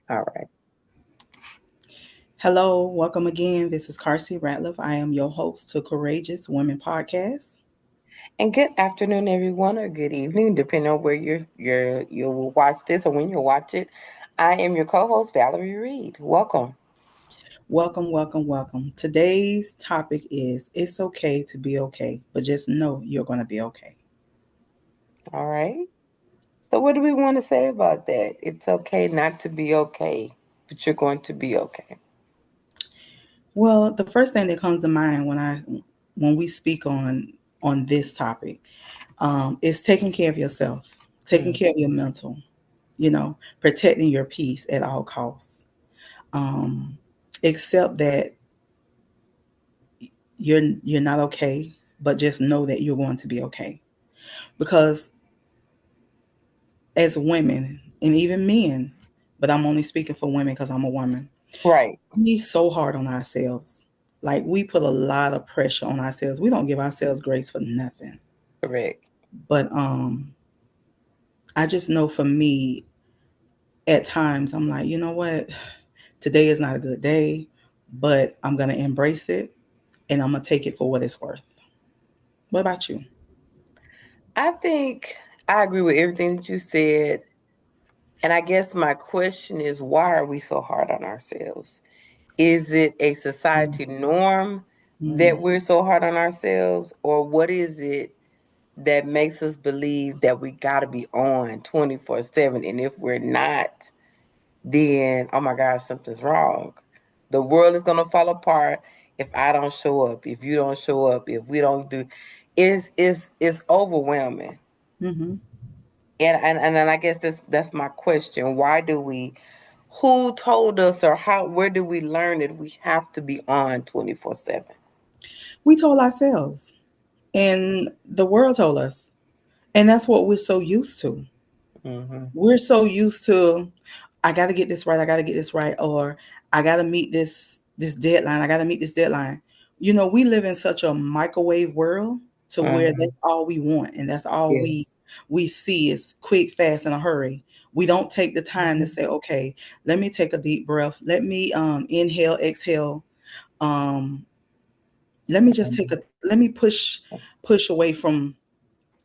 All right. Hello, welcome again. This is Carsey Ratliff. I am your host to Courageous Women Podcast. And good afternoon, everyone, or good evening, depending on where you will watch this or when you watch it. I am your co-host, Valerie Reed. Welcome. Welcome, welcome, welcome. Today's topic is it's okay to be okay, but just know you're going to be okay. All right. So, what do we want to say about that? It's okay not to be okay, but you're going to be okay. Well, the first thing that comes to mind when we speak on this topic is taking care of yourself, taking Mm. care of your mental, protecting your peace at all costs. Um, Accept that you're not okay, but just know that you're going to be okay. Because as women and even men, but I'm only speaking for women because I'm a woman, Right. we so hard on ourselves. Like we put a lot of pressure on ourselves. We don't give ourselves grace for nothing. Correct. But I just know for me, at times I'm like, you know what? Today is not a good day, but I'm gonna embrace it and I'm gonna take it for what it's worth. What about you? I think I agree with everything that you said. And I guess my question is, why are we so hard on ourselves? Is it a society norm Mm-hmm. that we're so hard on ourselves, or what is it that makes us believe that we got to be on 24/7? And if we're not, then oh my gosh, something's wrong. The world is going to fall apart if I don't show up, if you don't show up, if we don't do. It's overwhelming. Mm-hmm. And I guess that's my question. Why do we? Who told us, or how? Where do we learn that we have to be on 24/7? We told ourselves, and the world told us, and that's what we're so used to. Mm-hmm. We're so used to, I got to get this right, I got to get this right, or I got to meet this deadline, I got to meet this deadline. We live in such a microwave world to where Mm-hmm. that's all we want, and that's all we Yes. we see is quick, fast, in a hurry. We don't take the time to say, okay, let me take a deep breath. Let me inhale, exhale. Um, let me push away from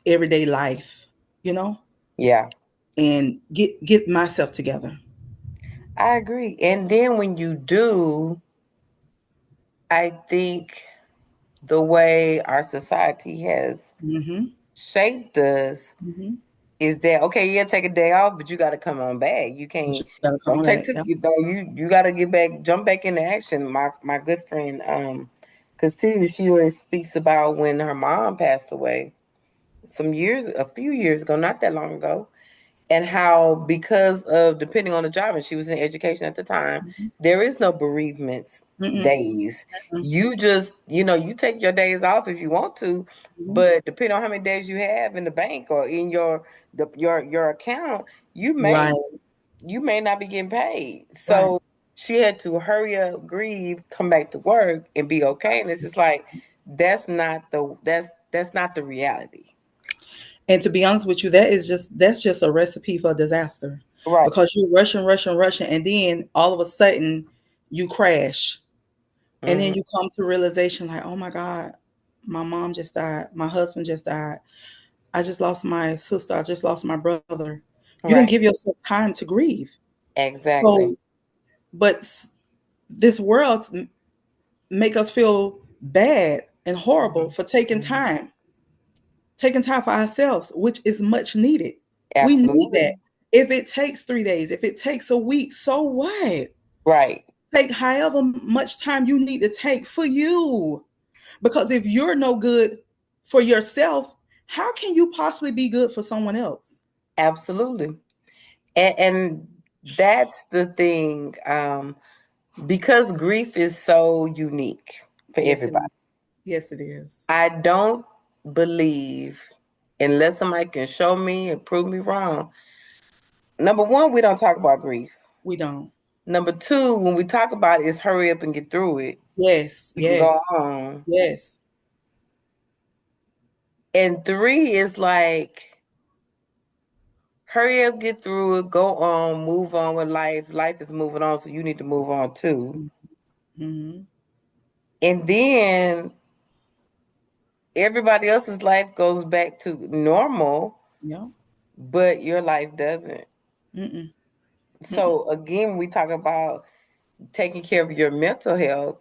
everyday life, you know, Yeah, and get myself together. I agree. And then when you do, I think the way our society has Mm-hmm. shaped us Mm-hmm. is that okay? Yeah, take a day off, but you got to come on back. You You can't. should gotta Don't come take back. two. Yeah. You got to get back, jump back into action. My good friend, Cassidy, she always speaks about when her mom passed away a few years ago, not that long ago, and how because of depending on the job, and she was in education at the time, there is no bereavements Mm-mm. days. You just you take your days off if you want to, Mm-hmm. but depending on how many days you have in the bank or in your account, you may Right. you may not be getting paid. Right. So she had to hurry up, grieve, come back to work, and be okay. And it's just like that's not the reality. And to be honest with you, that's just a recipe for disaster, Right. because you're rushing, rushing, rushing, and then all of a sudden you crash, and then Hmm. you come to realization like, oh my God, my mom just died, my husband just died, I just lost my sister, I just lost my brother. You didn't give Right. yourself time to grieve. So, Exactly. but this world make us feel bad and horrible Mhm. for Mhm. taking time for ourselves, which is much needed. We need Absolutely. that. If it takes 3 days, if it takes a week, so what? Right. Take however much time you need to take for you. Because if you're no good for yourself, how can you possibly be good for someone else? Absolutely. And that's the thing. Because grief is so unique for Yes, it everybody. is. Yes, it is. I don't believe, unless somebody can show me and prove me wrong. Number one, we don't talk about grief. We don't. Number two, when we talk about it, it's hurry up and get through it. Yes, We can yes, go on. yes. And three is like hurry up, get through it, go on, move on with life. Life is moving on, so you need to move on too. Mm-hmm. And then everybody else's life goes back to normal, Yeah. but your life doesn't. Mm-mm. Mm-mm. So again, we talk about taking care of your mental health.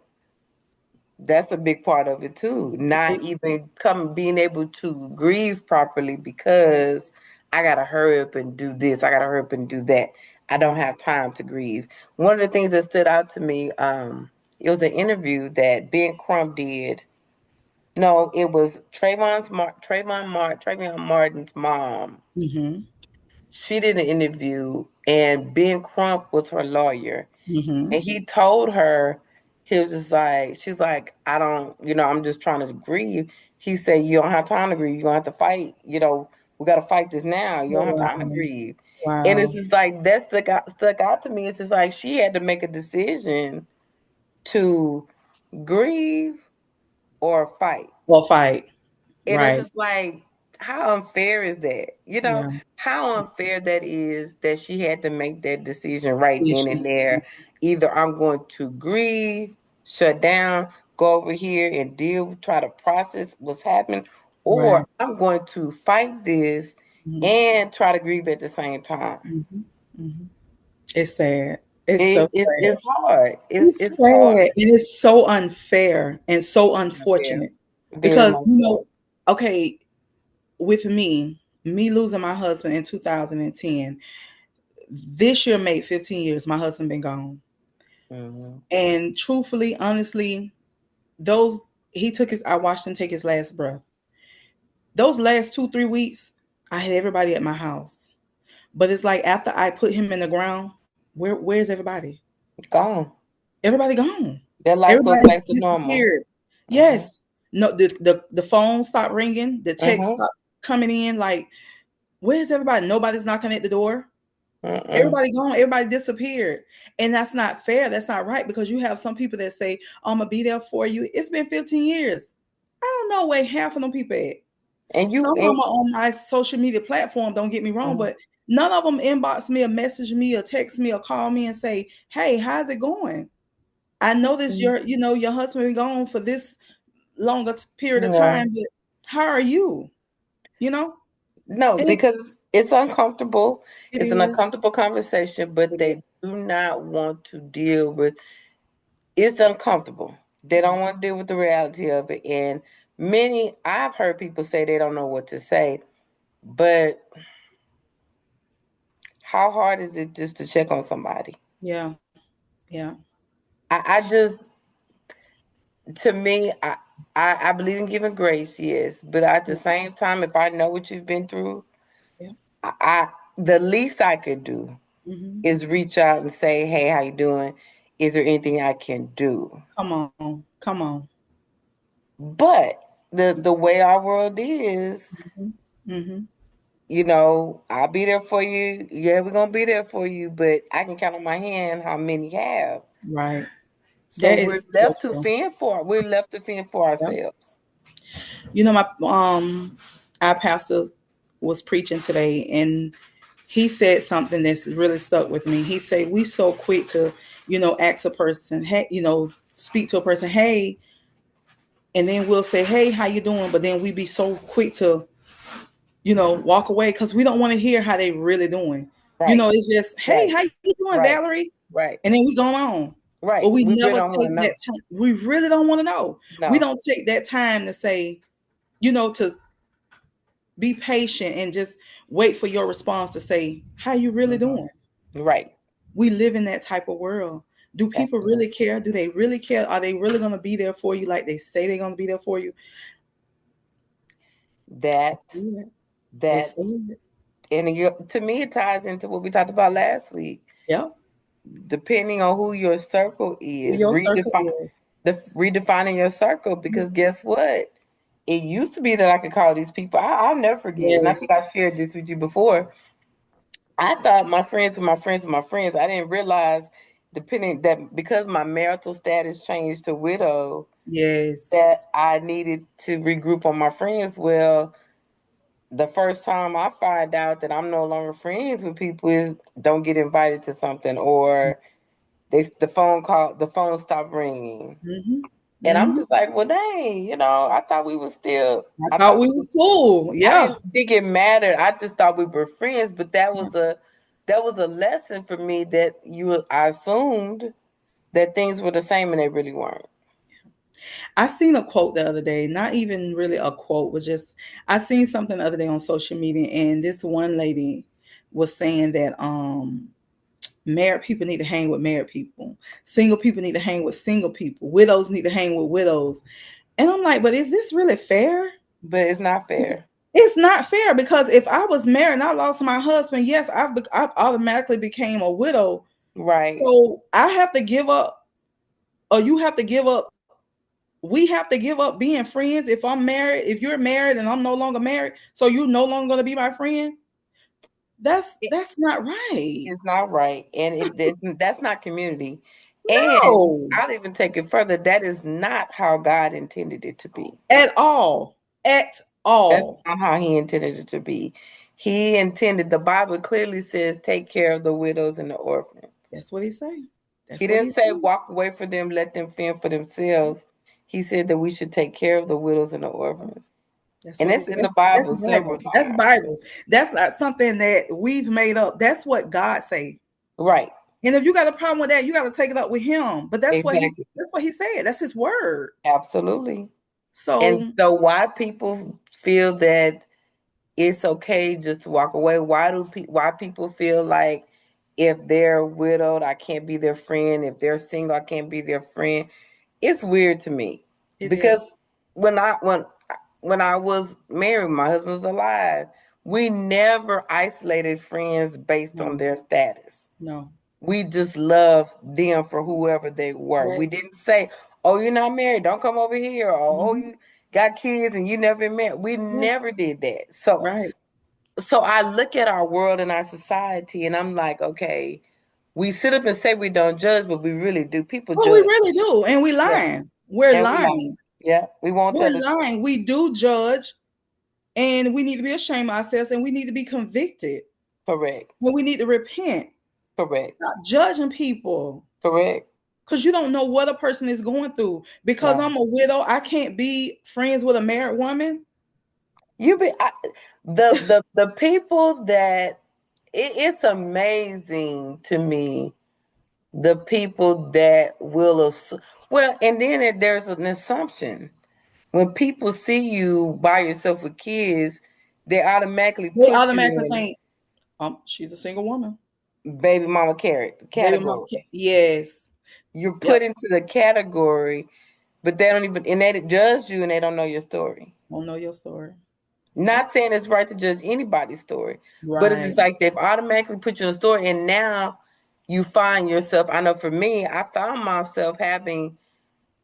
That's a big part of it too. Not even being able to grieve properly because I gotta hurry up and do this. I gotta hurry up and do that. I don't have time to grieve. One of the things that stood out to me, it was an interview that Ben Crump did. No, it was Trayvon Martin's mom. Mm-hmm. She did an interview, and Ben Crump was her lawyer. Mm-hmm. And he told her, he was just like, she's like, I don't, I'm just trying to grieve. He said, you don't have time to grieve. You're going to have to fight. We got to fight this now. You don't have time to Wow. grieve. And Wow. it's just like, that stuck out to me. It's just like she had to make a decision to grieve or fight. Well, fight. And it's Right. just like, how unfair is that? Yeah. How unfair that is that she had to make that decision right then Issue. and there. Either I'm going to grieve, shut down, go over here and try to process what's happening, Right. or I'm going to fight this Mm-hmm. and try to grieve at the same time. Mm-hmm. Mm-hmm. It's sad. It's so sad. It's hard. It's It's hard. sad. It is so unfair and so Yeah, unfortunate very because, much so. okay, with me losing my husband in 2010, this year made 15 years. My husband been gone. Hmm. And truthfully, honestly, those I watched him take his last breath. Those last 2, 3 weeks, I had everybody at my house. But it's like after I put him in the ground, where's everybody? Gone. Everybody gone. Their life goes Everybody back to normal. disappeared. Hmm. Yes. No, the phone stopped ringing, the text Hmm. stopped coming in. Like, where's everybody? Nobody's knocking at the door. Mm-mm. Everybody gone, everybody disappeared. And that's not fair. That's not right because you have some people that say, I'm gonna be there for you. It's been 15 years. I don't know where half of them people at. And Some you of them are on my social media platform, don't get me wrong, Mhm. but none of them inbox me or message me or text me or call me and say, hey, how's it going? I noticed Mhm. your husband been gone for this longer period of Yeah. time, but how are you? You know? No, It's because it's uncomfortable. it It's an is. uncomfortable conversation, but It they is. do not want to deal with it's uncomfortable. They don't want to deal with the reality of it. And I've heard people say they don't know what to say, but how hard is it just to check on somebody? Yeah. Yeah. I just, to me, I believe in giving grace, yes, but at the Yeah. same time, if I know what you've been through, Yeah. I the least I could do Hmm. is reach out and say, "Hey, how you doing? Is there anything I can do?" Come on. Come on. But the way our world is, Hmm. Hmm. I'll be there for you. Yeah, we're gonna be there for you, but I can count on my hand how many have. Right. So That is so true. we're left to fend for Yeah. ourselves. My our pastor was preaching today and he said something that's really stuck with me. He said we so quick to, ask a person, hey, speak to a person, hey, and then we'll say, hey, how you doing? But then we be so quick to, walk away because we don't want to hear how they really doing. Right, It's just, hey, right, how you doing, right, Valerie? right, And then we go on. But right. we We really never don't want to take that know. time. We really don't want to know. We No. don't take that time to say, to be patient and just wait for your response to say, how you really Mhm. doing? Right. We live in that type of world. Do people Absolutely. really care? Do they really care? Are they really going to be there for you like they say they're going to be there for you? That's It's that's and to me it ties into what we talked about last week. yeah. Depending on who your circle Who is, your circle is. redefining your circle, because guess what? It used to be that I could call these people. I'll never forget, and I Yes. think I shared this with you before. I thought my friends were my friends were my friends. I didn't realize, depending that because my marital status changed to widow, that Yes. I needed to regroup on my friends. Well, the first time I find out that I'm no longer friends with people is don't get invited to something, or the phone stopped ringing. Mm-hmm. And I'm Mm-hmm. just like, well, dang, I thought we was still, I thought we was cool. I Yeah. didn't think it mattered. I just thought we were friends, but that was a lesson for me that I assumed that things were the same and they really weren't. I seen a quote the other day, not even really a quote, was just I seen something the other day on social media, and this one lady was saying that married people need to hang with married people, single people need to hang with single people, widows need to hang with widows. And I'm like, but is this really fair? But it's not fair. It's not fair, because if I was married and I lost my husband, yes, I've automatically became a widow. Right. So I have to give up, or you have to give up. We have to give up being friends. If I'm married, if you're married and I'm no longer married, so you're no longer going to be my friend. It, That's not right. it's not right. And that's not community. And No, I'll even take it further. That is not how God intended it to be. at all, at That's all. not how he intended it to be. He intended, the Bible clearly says, take care of the widows and the orphans. That's what he say. He That's what he didn't say say. walk away from them, let them fend for themselves. He said that we should take care of the widows and the orphans. That's And what he it's said. in the That's Bible several Bible. That's times. Bible. That's not something that we've made up. That's what God say. Right. And if you got a problem with that, you got to take it up with him. But Exactly. that's what he said. That's his word. Absolutely. And So so why people feel that it's okay just to walk away? Why people feel like if they're widowed, I can't be their friend. If they're single, I can't be their friend. It's weird to me it because is. when I when when I was married, my husband was alive. We never isolated friends based on No, their status. no. We just loved them for whoever they were. We Yes. didn't say, "Oh, you're not married, don't come over here," or "Oh, Hmm. you got kids and you never been married." We Yeah. never did that. So Right. so I look at our world and our society and I'm like, okay, we sit up and say we don't judge, but we really do. People Well, we judge. really do. And we Yeah. lying. We're And we like, lying. yeah, we want We're to tell the lying. We do judge, and we need to be ashamed of ourselves, and we need to be convicted. correct, And we need to repent. correct, Not judging people. correct. Because you don't know what a person is going through. Because No. I'm a widow, I can't be friends with a married woman. You be the people that it's amazing to me the people that well, and then there's an assumption when people see you by yourself with kids, they automatically They put you automatically in think, she's a single woman. baby mama carrot Baby mama. category. Yes. You're Yep. put into the category, but they don't even and they judge you and they don't know your story. Don't know your story. Yep. Not saying it's right to judge anybody's story, but it's Right. just like they've automatically put you in a story, and now you find yourself. I know for me, I found myself having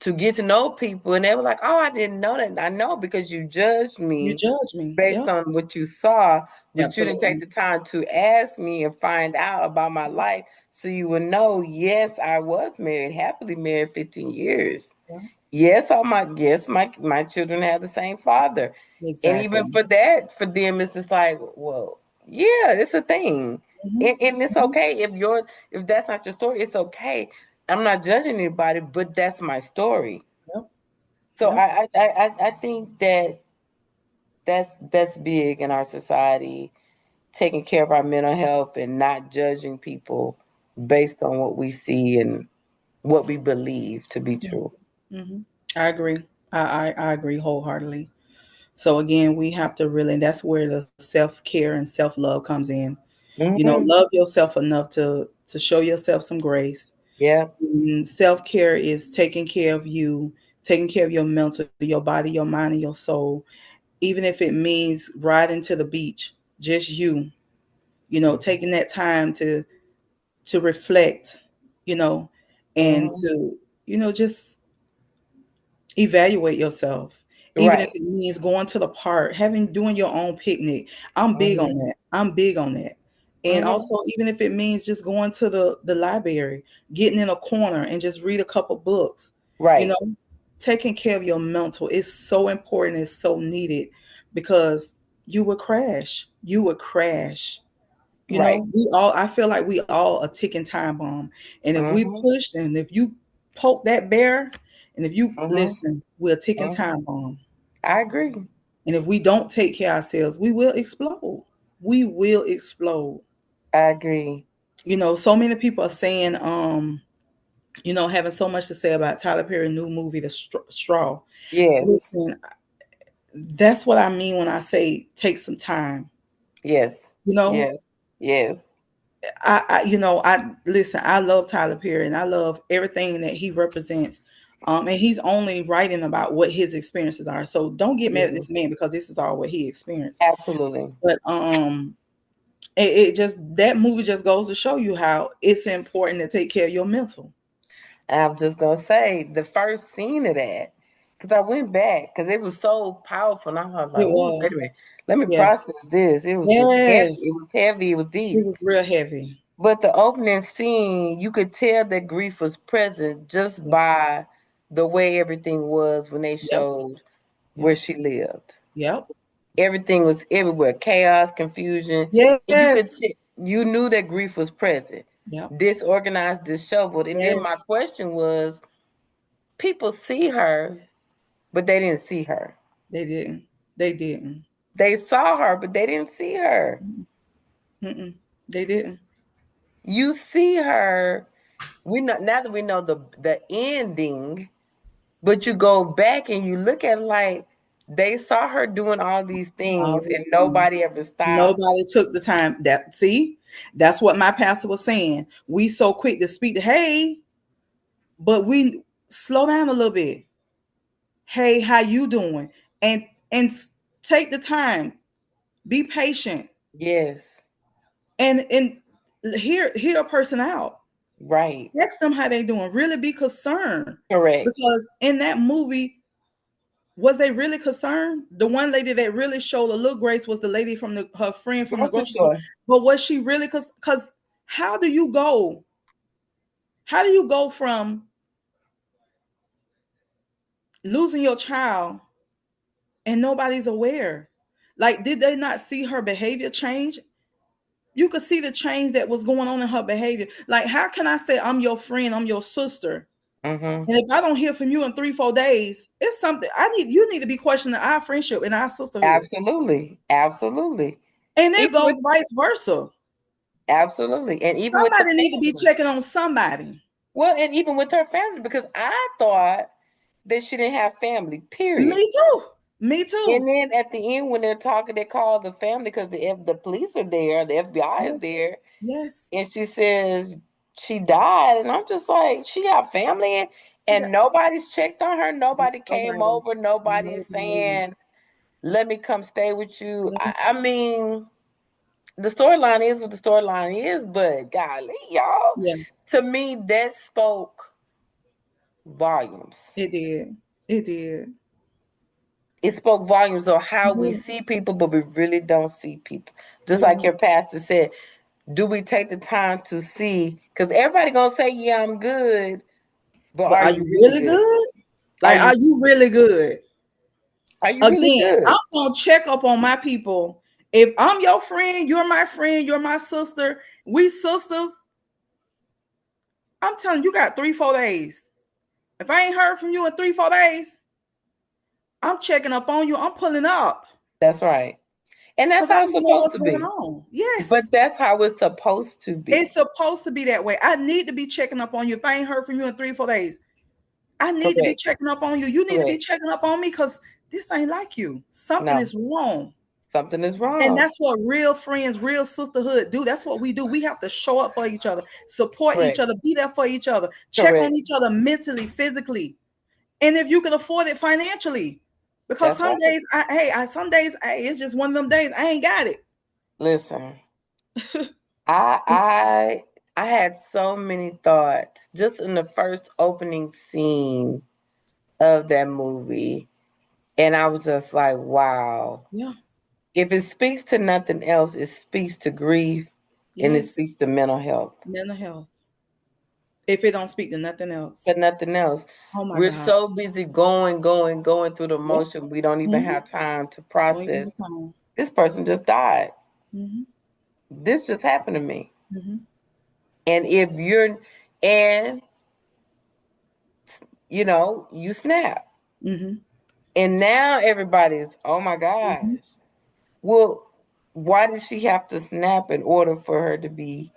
to get to know people, and they were like, "Oh, I didn't know that." I know because you judged You me judge me. based Yep. on what you saw, but you didn't take Absolutely. the time to ask me and find out about my life, so you would know. Yes, I was married, happily married, 15 years. Yeah. Yes, my children have the same father. And even Exactly. for that, for them, it's just like, well, yeah, it's a thing. Hmm. And it's Hmm. okay if that's not your story, it's okay. I'm not judging anybody, but that's my story. Yep. So Yep. I think that that's big in our society, taking care of our mental health and not judging people based on what we see and what we believe to be true. Hmm. I agree. I agree wholeheartedly. So again, we have to really, and that's where the self care and self love comes in. You know, Hmm. love yourself enough to show yourself some grace. Yeah. Self care is taking care of you, taking care of your mental, your body, your mind, and your soul. Even if it means riding to the beach, just you. You know, taking that time to reflect. You know, and Hmm. to just evaluate yourself, even if Right. it means going to the park, doing your own picnic. I'm big on Hmm. that. I'm big on that. And Hmm. also, even if it means just going to the library, getting in a corner and just read a couple books, you Right. know, taking care of your mental is so important, it's so needed, because you would crash. You would crash. You Right. know, I feel like we all a ticking time bomb. And if we Mm-hmm. pushed and if you poke that bear, and if you Mm-hmm. listen, we're a ticking Mm-hmm. time bomb. I agree. And if we don't take care of ourselves, we will explode. We will explode. I agree. You know, so many people are saying, having so much to say about Tyler Perry's new movie, The Straw. Yes. Listen, that's what I mean when I say take some time. Yes. You know, Yes. Yes. I listen. I love Tyler Perry, and I love everything that he represents. And he's only writing about what his experiences are. So don't get mad at Yeah. this man because this is all what he experienced. Absolutely. But it just that movie just goes to show you how it's important to take care of your mental. I'm just gonna say the first scene of that, because I went back because it was so powerful, and I was like, It "Oh, wait a was, minute, let me yes, process this." It was just heavy. yes, It was heavy. It was it deep. was real heavy. But the opening scene, you could tell that grief was present just Yeah. by the way everything was when they Yep, showed where yep, she lived. yep, Everything was everywhere, chaos, confusion. And yes, you knew that grief was present, yep, disorganized, disheveled. And then my yes. question was, people see her, but they didn't see her. They didn't. They didn't. They saw her, but they didn't see her. Mm-mm. They didn't. You see her. We know now that we know the ending, but you go back and you look at it like they saw her doing all these All things these and things. nobody ever stopped. Nobody took the time. That's what my pastor was saying. We so quick to speak, hey, but we slow down a little bit. Hey, how you doing? And take the time. Be patient. Yes, And hear a person out. right. Ask them how they doing. Really be concerned. Correct. Because in that movie, was they really concerned? The one lady that really showed a little grace was the lady from her friend from the Grocery grocery store. store. But was she really? Because how do you go? How do you go from losing your child and nobody's aware? Like, did they not see her behavior change? You could see the change that was going on in her behavior. Like, how can I say I'm your friend, I'm your sister, Mm-hmm. and if I don't hear from you in 3-4 days, it's something you need to be questioning our friendship and our sisterhood. Absolutely. Absolutely. And it Even goes with vice versa. absolutely. And even with the Somebody need to be family. checking on somebody. Well, and even with her family, because I thought that she didn't have family, period. Me too. Me And too. then at the end, when they're talking, they call the family because the police are there, the FBI is Yes. there, Yes. and she says she died, and I'm just like, she got family, She got and nobody's checked on her. Nobody came nobody. over. Nobody's Nobody. saying, "Let me come stay with you." Yes. I mean, the storyline is what the storyline is, but golly, y'all, Yeah, to me, that spoke volumes. it did. It did. It spoke volumes of how It we did. see people, but we really don't see people. Just We like don't. your pastor said, do we take the time to see? Because everybody gonna say, "Yeah, I'm good," but But are are you you really really good? good? Are Like, you are you really good? are you really Again, I'm good? gonna check up on my people. If I'm your friend, you're my sister, we sisters. I'm telling you, you got 3-4 days. If I ain't heard from you in 3-4 days, I'm checking up on you. I'm pulling up That's right, and that's because I how it's need to know supposed what's to going be. on. But Yes, that's how it's supposed to it's be. supposed to be that way. I need to be checking up on you. If I ain't heard from you in 3-4 days, I need to be Correct. checking up on you. You need to be Correct. checking up on me because this ain't like you. Something No, is wrong. something is And wrong. that's what real friends, real sisterhood do. That's what we do. We have to show up for each other, support each Correct. other, be there for each other, check on Correct. each other mentally, physically, and if you can afford it financially. Because That's some right. days, it's just one of them days I ain't got it. Listen, I I I had so many thoughts just in the first opening scene of that movie, and I was just like, wow. Yeah. If it speaks to nothing else, it speaks to grief and it Yes. speaks to mental health. Mental health. If it don't speak to nothing else. But nothing else. Oh my We're God. so busy going through the Yep. motion, we don't even Mm-hmm. have time to Don't even process have time. this person just died. Mm-hmm. This just happened to me. Mm-hmm. And if you're, and you know, you snap. Mm-hmm. And now everybody's, oh my gosh. Mm-hmm. Well, why did she have to snap in order for her to be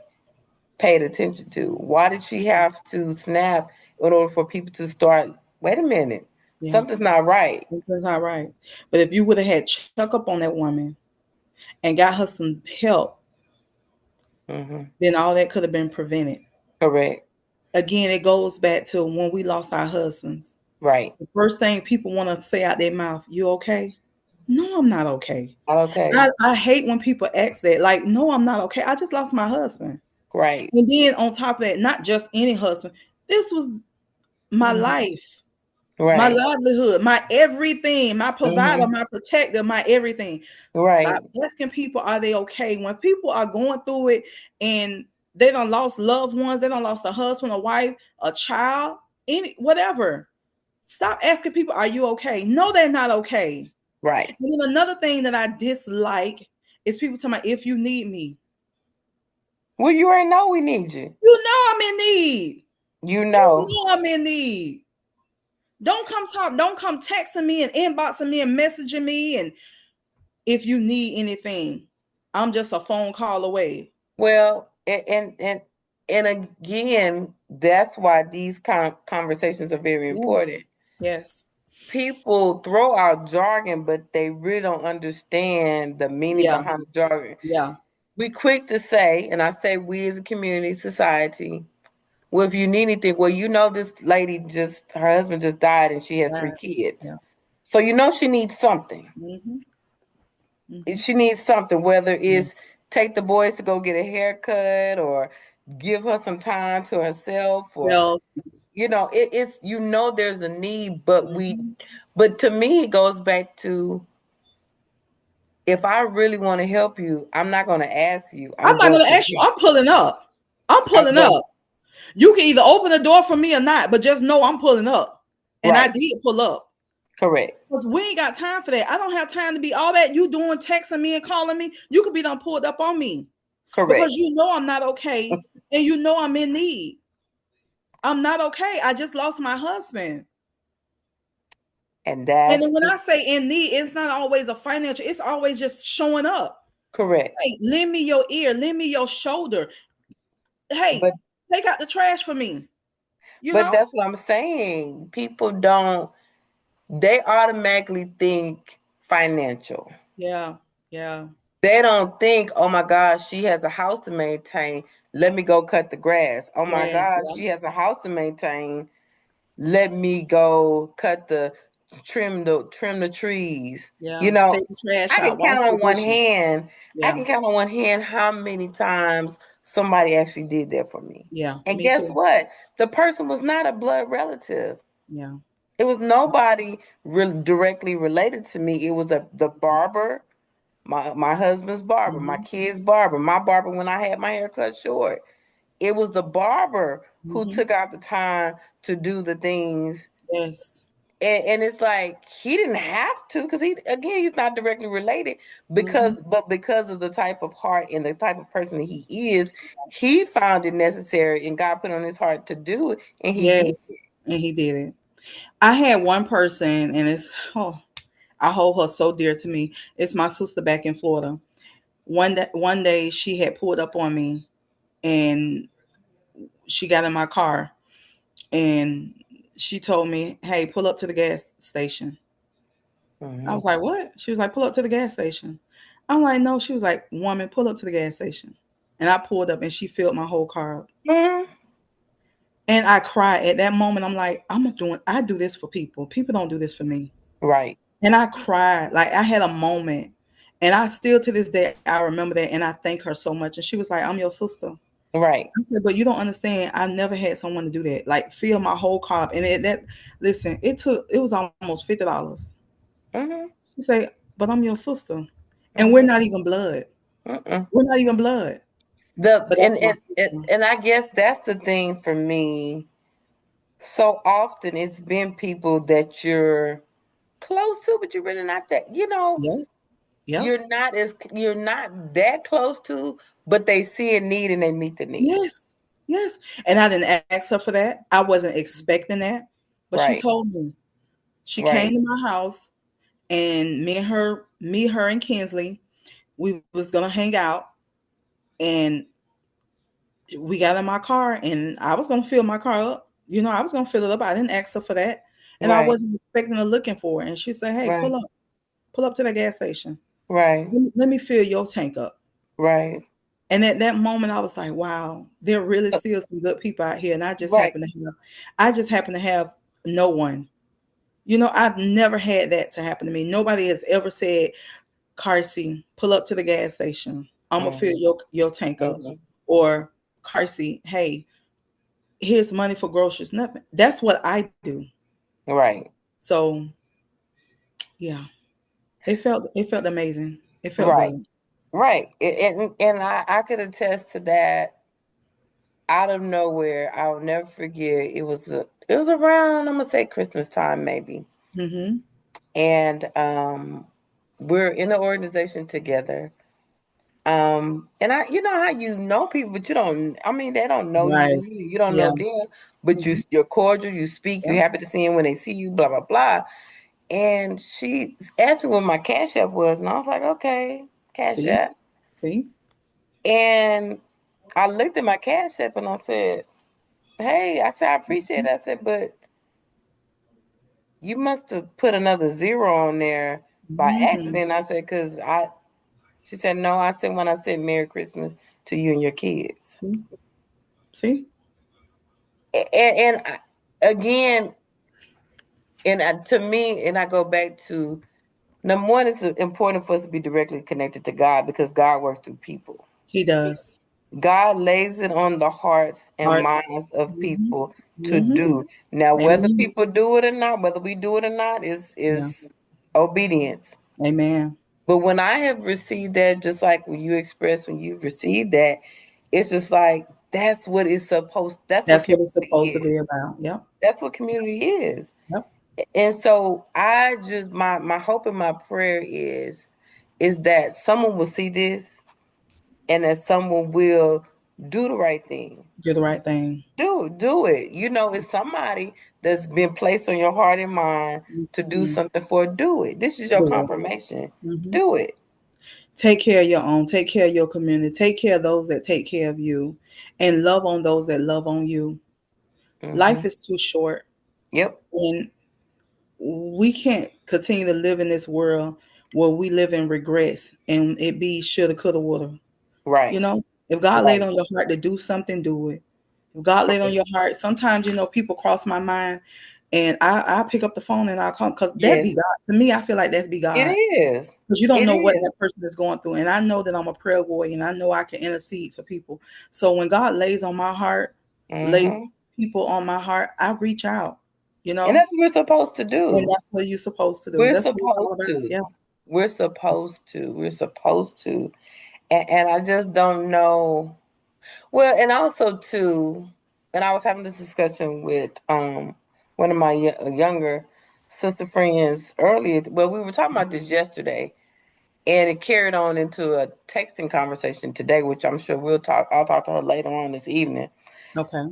paid attention to? Why did she have to snap in order for people to start, wait a minute, Yeah. something's not right? That's not right. But if you would have had check up on that woman and got her some help, Mm-hmm. then all that could have been prevented. Correct. Again, it goes back to when we lost our husbands. Right. The first thing people want to say out their mouth, you okay? No, I'm not okay. Okay. I hate when people ask that. Like, no, I'm not okay. I just lost my husband. Right. And then on top of that, not just any husband, this was my Mm-hmm. life, my Right. livelihood, my everything, my provider, Mm-hmm. my protector, my everything. Right. Stop asking people, are they okay? When people are going through it and they done lost loved ones, they done lost a husband, a wife, a child, any whatever. Stop asking people, are you okay? No, they're not okay. Right. And then another thing that I dislike is people talking about if you need me. Well, you already know we need you. You know I'm in need. You You know. know I'm in need. Don't come texting me and inboxing me and messaging me and if you need anything. I'm just a phone call away. Well, and again, that's why these conversations are very Yes. important. Yes. People throw out jargon, but they really don't understand the meaning Yeah. behind the jargon. Yeah. We quick to say, and I say we as a community, society, well, if you need anything, well, you know, this lady just, her husband just died and she has 3 Right. kids. Yeah. So you know she needs something. Mm-hmm. Mm-hmm. She needs something, whether Yeah. it's take the boys to go get a haircut or give her some time to herself, or Well, you know, it's, you know, there's a need, but mm-hmm. but to me it goes back to, if I really want to help you, I'm not going to ask you. I'm I'm not going gonna to ask you. I'm pulling up. I'm I'm pulling going up. You can either open the door for me or not, but just know I'm pulling up. And I right. did pull up. Correct. Because we ain't got time for that. I don't have time to be all that you doing, texting me and calling me. You could be done pulled up on me. Because Correct. you know I'm not okay. And you know I'm in need. I'm not okay. I just lost my husband. And And that's then when I say in need, it's not always a financial, it's always just showing up. correct. Hey, lend me your ear, lend me your shoulder. Hey, But take out the trash for me. You but know? that's what I'm saying. People don't, they automatically think financial. Yeah, yeah. They don't think, oh my gosh, she has a house to maintain. Let me go cut the grass. Oh my Yes, gosh, yeah, she has a house to maintain. Let me go cut the trim the trees. You yeah. know, Take the trash I can out, wash count the on one dishes. hand. I Yeah, can count on one hand how many times somebody actually did that for me. yeah. And Me guess too. what? The person was not a blood relative. Yeah. It was nobody directly related to me. It was the barber, my husband's barber, my Mm-hmm. kid's barber, my barber when I had my hair cut short. It was the barber who Mm-hmm. took out the time to do the things. Yes. And it's like he didn't have to, because he, again, he's not directly related, Mm-hmm. because of the type of heart and the type of person he is, he found it necessary and God put on his heart to do it, and he did Yes. it. And he did it. I had one person, and it's I hold her so dear to me. It's my sister back in Florida. One day she had pulled up on me, and she got in my car, and she told me, "Hey, pull up to the gas station." I Mhm. was like, "What?" She was like, "Pull up to the gas station." I'm like, "No." She was like, "Woman, pull up to the gas station." And I pulled up, and she filled my whole car up. Mhm. And I cried at that moment. I'm like, I do this for people. People don't do this for me. Right. And I cried. Like I had a moment. And I still to this day I remember that and I thank her so much. And she was like, I'm your sister. Right. I said, but you don't understand. I never had someone to do that. Like fill my whole car. And listen, it was almost $50. Mhm. She said, but I'm your sister. And we're Mhm. not even blood. Mm-mm. We're not even blood. The But that's my sister. and I guess that's the thing for me. So often it's been people that you're close to, but you're really not that. You know, Yeah. Yep. you're not that close to, but they see a need and they meet the need. Yes. Yes. And I didn't ask her for that. I wasn't expecting that. But she Right. told me. She came Right. to my house, and her and Kinsley, we was gonna hang out, and we got in my car, and I was gonna fill my car up. I was gonna fill it up. I didn't ask her for that. And I Right. wasn't expecting her looking for it. And she said, "Hey, Right. pull up to the gas station. Right. Let me fill your tank up." Right. And at that moment, I was like, "Wow, there really still some good people out here." And Right. I just happen to have no one. I've never had that to happen to me. Nobody has ever said, "Carsey, pull up to the gas station. I'm gonna fill Mhm. your tank up," Mhm. or "Carsey, hey, here's money for groceries." Nothing. That's what I do. Right. So yeah, it felt amazing. It felt Right. good. Right. And I could attest to that out of nowhere. I'll never forget. It was around, I'm gonna say Christmas time maybe. Mm-hmm. And we're in the organization together. And you know how you know people, but you don't. I mean, they don't know Right. you. You don't Yeah. know them, but Mm-hmm. you're cordial. You speak. You're Yep. happy to see them when they see you. Blah blah blah. And she asked me what my cash app was, and I was like, okay, cash See. app. See. And I looked at my cash app and I said, hey, I said I appreciate it. I said, but you must have put another zero on there by Mm-hmm. accident. I said, because I. She said, no. I said when I said Merry Christmas to you and your kids. See. See. Again, to me, and I go back to number one, it's important for us to be directly connected to God because God works through people. He does. God lays it on the hearts and Hearts. minds of Mm-hmm. people to Mm-hmm. do. Now, whether Amen. people do it or not, whether we do it or not, is Yeah. obedience. Amen. But when I have received that, just like when you express when you've received that, it's just like that's what it's supposed. That's what That's what it's community supposed to is. be about. Yep. That's what community is. Yep. And so I just my hope and my prayer is that someone will see this and that someone will do the right thing. Do the right thing. Do it. You know, it's somebody that's been placed on your heart and mind to do Mhm. something for. Do it. This is your Do it. confirmation. Mhm. Do it. Take care of your own. Take care of your community. Take care of those that take care of you, and love on those that love on you. Life Hmm. is too short, Yep. and we can't continue to live in this world where we live in regrets and it be shoulda, coulda, woulda. You Right. know, if God laid Right. on your heart to do something, do it. If God laid on Right. your heart, sometimes people cross my mind, and I pick up the phone and I call because that be Yes. God. To me, I feel like that's be It God. is. Because you don't It know what is. that person is going through. And I know that I'm a prayer warrior and I know I can intercede for people. So when God lays on my heart, lays Hmm. people on my heart, I reach out, you And know, that's what we're supposed to and do. that's what you're supposed to do. We're That's what it's all supposed about. to. Yeah. We're supposed to. We're supposed to. And I just don't know. Well, and also too, and I was having this discussion with one of my younger sister friends earlier. Well, we were talking about this yesterday, and it carried on into a texting conversation today, which I'm sure we'll talk. I'll talk to her later on this evening. Okay.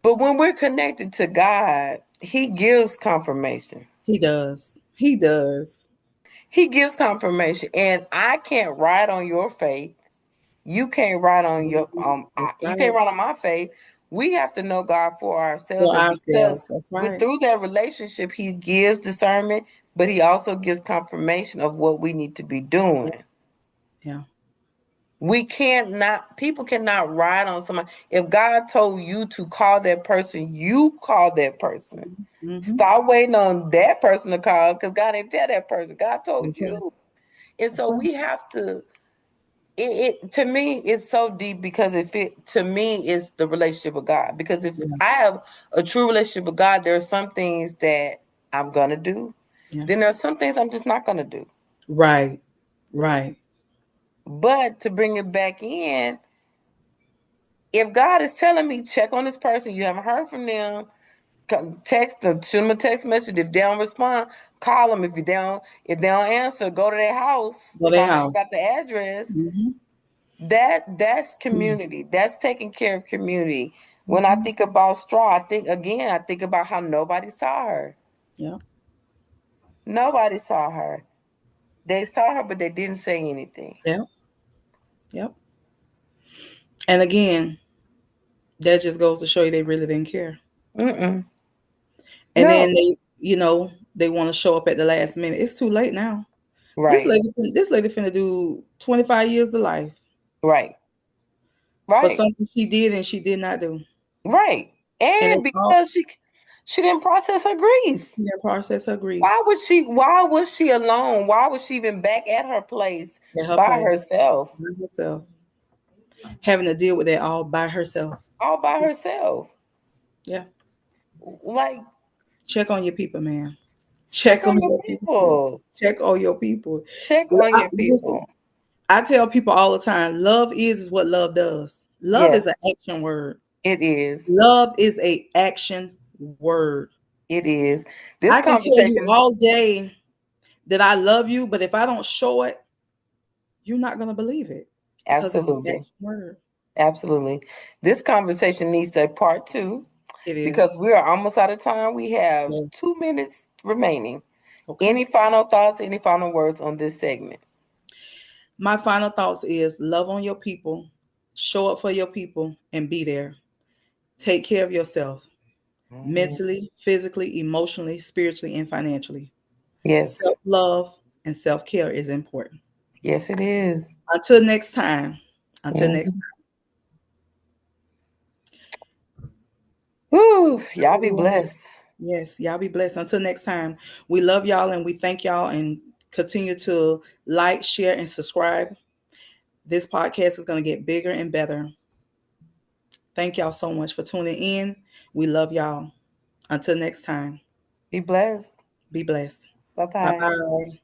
But when we're connected to God, He gives confirmation. He does. He does. He gives confirmation, and I can't ride on your faith. You can't ride on your That's you can't right. ride on my faith. We have to know God for ourselves, For and because ourselves. That's with right. through that relationship, He gives discernment, but He also gives confirmation of what we need to be Yeah. doing. Yeah. We can't not people cannot ride on somebody. If God told you to call that person, you call that person. Mm-hmm. Stop waiting on that person to call because God didn't tell that person. God told That's right. you. And That's so right. we have to it to me it's so deep because if it to me it's the relationship with God. Because if Yeah. I have a true relationship with God, there are some things that I'm gonna do. Yeah. Then there are some things I'm just not gonna do. Right. Right. But to bring it back in, if God is telling me check on this person, you haven't heard from them, text them, send them a text message. If they don't respond, Call them if if they don't answer. Go to their house. Go their Find out house. about the address. Mhm. That's community. That's taking care of community. When I Mhm. think about Straw, I think about how nobody saw her. Yeah. Nobody saw her. They saw her, but they didn't say anything. Yeah. Yep. And again, that just goes to show you they really didn't care. Mm-mm. And No. then they want to show up at the last minute. It's too late now. Right. This lady finna do 25 years of life Right. for Right. something she did and she did not do. Right. And And it's all because she didn't process her grief. in process her grief Why was she alone? Why was she even back at her place at her by place herself? by herself, having to deal with that all by herself. All by herself. Yeah. Like, Check on your people, man. check Check on on your your people. people. Check on your people. Check on your Listen, people. I tell people all the time, love is what love does. Love is Yes, an action word. it is. Love is a action word. It is. This I can tell you conversation, all day that I love you, but if I don't show it, you're not going to believe it because it's an absolutely. action word. Absolutely. This conversation needs a part two It because is. we are almost out of time. We have Yeah. 2 minutes remaining. Okay. Any final thoughts, any final words on this segment? My final thoughts is love on your people, show up for your people, and be there. Take care of yourself Mhm. mentally, physically, emotionally, spiritually, and financially. Yes. Self love and self care is important. Yes, it is. Until next time. Until next Mhm. Woo, y'all be time. blessed. Yes, y'all be blessed. Until next time, we love y'all and we thank y'all and continue to like, share, and subscribe. This podcast is going to get bigger and better. Thank y'all so much for tuning in. We love y'all. Until next time, Be blessed. be blessed. Bye Bye bye. bye.